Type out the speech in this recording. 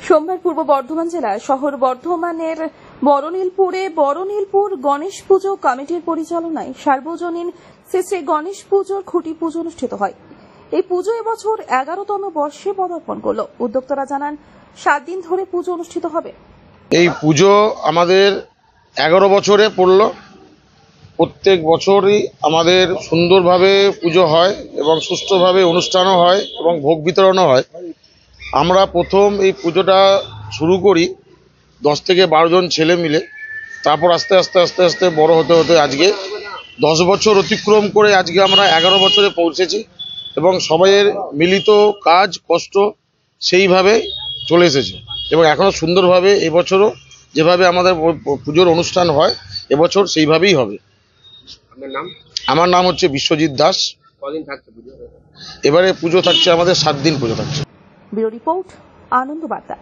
সোমবার পূর্ব বর্ধমান জেলার শহর বর্ধমানের বড়নীলপুর গণেশ পুজো কমিটির পরিচালনায় সার্বজনীন শ্রী শ্রী গণেশ পুজোর খুঁটি পুজো অনুষ্ঠিত হয়। এই পুজো এবছর 11তম বর্ষে পদার্পণ করল। উদ্যোক্তারা জানান 7 দিন ধরে পুজো অনুষ্ঠিত হবে। এই পুজো আমাদের 11 বছরে পড়ল। প্রত্যেক বছরই আমাদের সুন্দরভাবে পুজো হয় এবং সুষ্ঠুভাবে অনুষ্ঠানও হয় এবং ভোগ বিতরণও হয়। আমরা প্রথম এই পুজোটা শুরু করি 10 থেকে 12 জন ছেলে মিলে, তারপর আস্তে আস্তে বড় হতে হতে আজকে 10 বছর অতিক্রম করে আজকে আমরা 11 বছরে পৌঁছেছি এবং সবাইয়ের মিলিত কাজ কষ্ট সেইভাবে চলে এসেছে এবং এখনো সুন্দরভাবে এবছরও যেভাবে আমাদের পুজোর অনুষ্ঠান হয় এবছর সেইভাবেই হবে। আমার নাম হচ্ছে বিশ্বজিৎ দাস। কদিন থাকছে পুজো? এবারে পুজো থাকছে আমাদের 7 দিন পুজো থাকছে। ব্যুরো রিপোর্ট, আনন্দ বার্তা।